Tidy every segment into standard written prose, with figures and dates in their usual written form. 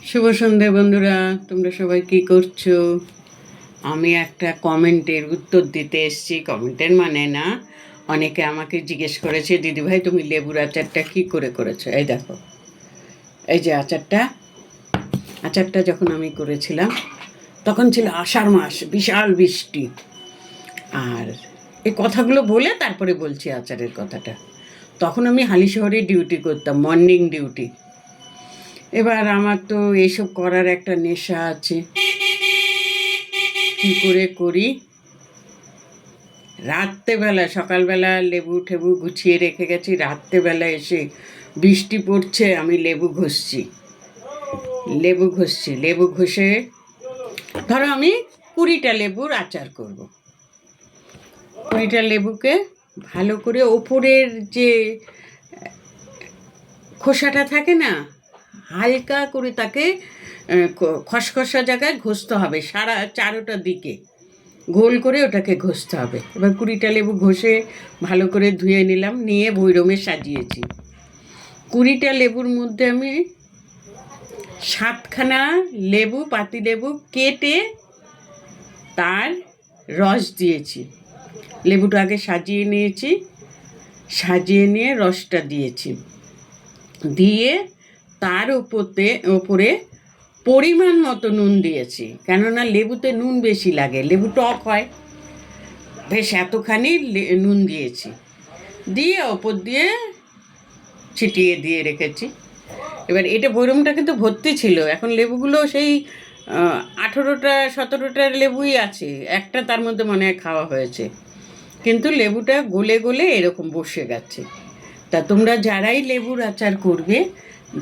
শুভ সন্ধ্যা বন্ধুরা, তোমরা সবাই কি করছো? আমি একটা কমেন্টের উত্তর দিতে এসেছি। কমেন্টের মানে না, অনেকে আমাকে জিজ্ঞেস করেছে, দিদিভাই তুমি লেবুর আচারটা কি করে করেছো। এই দেখো, এই যে আচারটা যখন আমি করেছিলাম তখন ছিল আষাঢ় মাস, বিশাল বৃষ্টি। আর এই কথাগুলো বলে তারপরে বলছি আচারের কথাটা। তখন আমি হালিশহরে ডিউটি করতাম, মর্নিং ডিউটি। এবার আমার তো এইসব করার একটা নেশা আছে। কি করে করি, রাত্রেবেলা, সকালবেলা লেবু ঠেবু গুছিয়ে রেখে গেছি, রাত্রেবেলা এসে বৃষ্টি পড়ছে, আমি লেবু ঘষে ধরো আমি 20টা লেবুর আচার করব। 20টা লেবুকে ভালো করে ওপরের যে খোসাটা থাকে না, হালকা করে তাকে খসখসা জায়গায় ঘষতে হবে, সারা চারোটা দিকে গোল করে ওটাকে ঘষতে হবে। এবার 20টা লেবু ঘষে ভালো করে ধুয়ে নিলাম, নিয়ে ভৈরমে সাজিয়েছি। 20টা লেবুর মধ্যে আমি 7খানা লেবু, পাতি লেবু কেটে তার রস দিয়েছি। লেবুটা আগে সাজিয়ে নিয়েছি, সাজিয়ে নিয়ে রসটা দিয়েছি, দিয়ে তার ওপরে পরিমাণ মতো নুন দিয়েছি, কেননা লেবুতে নুন বেশি লাগে, লেবু টক হয়, বেশ এতখানি নুন দিয়েছি, দিয়ে ওপর দিয়ে ছিটিয়ে দিয়ে রেখেছি। এবার এটা বৈরমটা কিন্তু ভর্তি ছিল, এখন লেবুগুলো সেই 18টা 17টা লেবুই আছে, একটা তার মধ্যে মনে হয় খাওয়া হয়েছে, কিন্তু লেবুটা গলে গলে এরকম বসে গেছে। তা তোমরা যারাই লেবুর আচার করবে,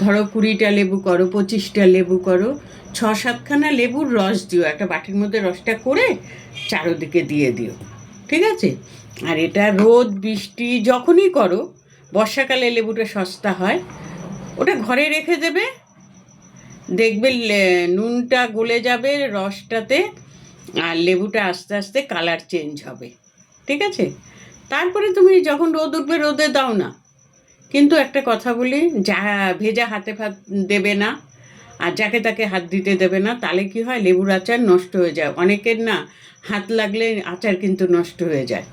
ধরো 20টা লেবু করো, 25টা লেবু করো, 6-7খানা লেবুর রস দিও, একটা বাটির মধ্যে রসটা করে চারোদিকে দিয়ে দিও, ঠিক আছে? আর এটা রোদ বৃষ্টি যখনই করো, বর্ষাকালে লেবুটা সস্তা হয়, ওটা ঘরে রেখে দেবে, দেখবে নুনটা গলে যাবে রসটাতে, আর লেবুটা আস্তে আস্তে কালার চেঞ্জ হবে, ঠিক আছে? তারপরে তুমি যখন রোদ উঠবে রোদে দাও না, কিন্তু একটা কথা বলি, যা ভেজা হাতে দেবে না, আর যাকে তাকে হাত দিতে দেবে না, তাহলে কি হয়, লেবুর আচার নষ্ট হয়ে যায়। অনেকের না হাত লাগলে আচার কিন্তু নষ্ট হয়ে যায়।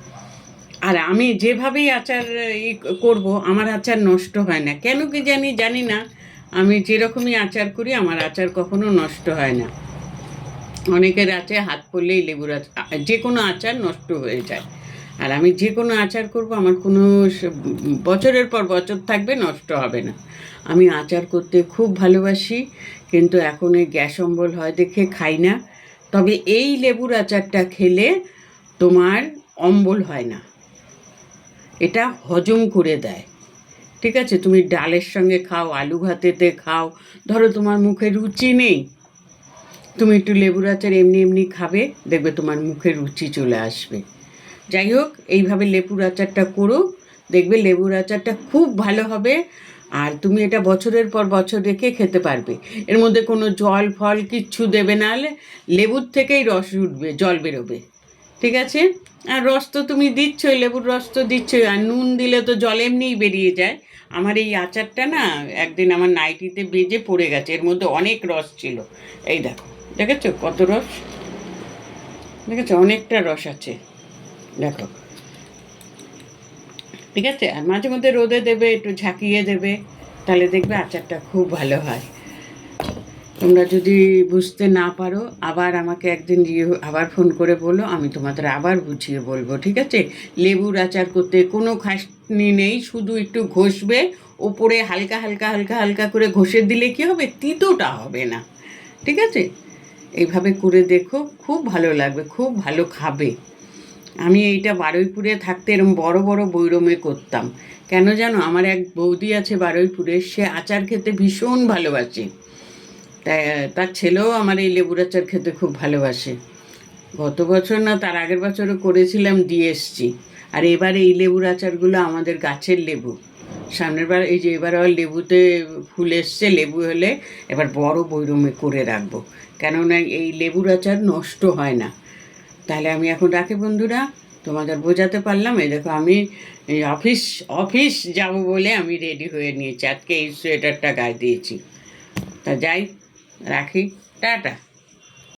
আর আমি যেভাবেই আচার করব, আমার আচার নষ্ট হয় না, কেন কি জানি না, আমি যেরকমই আচার করি আমার আচার কখনো নষ্ট হয় না। অনেকের আছে হাত পড়লেই লেবুর আচার, যে কোনো আচার নষ্ট হয়ে যায়। আর আমি যে কোনো আচার করব, আমার কোনো বছরের পর বছর থাকবে, নষ্ট হবে না। আমি আচার করতে খুব ভালোবাসি, কিন্তু এখন এই গ্যাস অম্বল হয় দেখে খাই না। তবে এই লেবুর আচারটা খেলে তোমার অম্বল হয় না, এটা হজম করে দেয়, ঠিক আছে? তুমি ডালের সঙ্গে খাও, আলু ভাতেতে খাও, ধরো তোমার মুখে রুচি নেই, তুমি একটু লেবুর আচার এমনি এমনি খাবে, দেখবে তোমার মুখে রুচি চলে আসবে। যাই হোক, এইভাবে লেবুর আচারটা করো, দেখবে লেবুর আচারটা খুব ভালো হবে, আর তুমি এটা বছরের পর বছর রেখে খেতে পারবে। এর মধ্যে কোনো জল ফল কিচ্ছু দেবে না, হলে লেবুর থেকেই রস উঠবে, জল বেরোবে, ঠিক আছে? আর রস তো তুমি দিচ্ছই, লেবুর রস তো দিচ্ছই, আর নুন দিলে তো জল এমনিই বেরিয়ে যায়। আমার এই আচারটা না একদিন আমার নাইটিতে বেজে পড়ে গেছে, এর মধ্যে অনেক রস ছিল। এই দেখো, দেখেছো কত রস, দেখেছো অনেকটা রস আছে, দেখো, ঠিক আছে? আর মাঝে মধ্যে রোদে দেবে, একটু ঝাঁকিয়ে দেবে, তাহলে দেখবে আচারটা খুব ভালো হয়। তোমরা যদি বুঝতে না পারো, আবার আমাকে একদিন আবার ফোন করে বলো, আমি তোমাদের আবার বুঝিয়ে বলবো, ঠিক আছে? লেবুর আচার করতে কোনো খাটনি নেই, শুধু একটু ঘষবে, ওপরে হালকা হালকা হালকা হালকা করে ঘষে দিলে কি হবে, তিতোটা হবে না, ঠিক আছে? এইভাবে করে দেখো, খুব ভালো লাগবে, খুব ভালো খাবে। আমি এইটা বারুইপুরে থাকতে এরকম বড় বড় বৈরমে করতাম। কেন জানো, আমার এক বৌদি আছে বারুইপুরে, সে আচার খেতে ভীষণ ভালোবাসে, তাই তার ছেলেও আমার এই লেবুর আচার খেতে খুব ভালোবাসে। গত বছর না তার আগের বছরও করেছিলাম, দিয়ে এসছি। আর এবার এই লেবুর আচারগুলো আমাদের গাছের লেবু, সামনের বার এই যে এবার আবার লেবুতে ফুল এসছে, লেবু হলে এবার বড় বৈরমে করে রাখবো, কেননা এই লেবুর আচার নষ্ট হয় না। তাহলে আমি এখন রাখি বন্ধুরা, তোমাদের বোঝাতে পারলাম। এই দেখো, আমি এই অফিস যাব বলে আমি রেডি হয়ে নিয়েছি, আজকে এই সোয়েটারটা গায়ে দিয়েছি। তা যাই, রাখি, টাটা।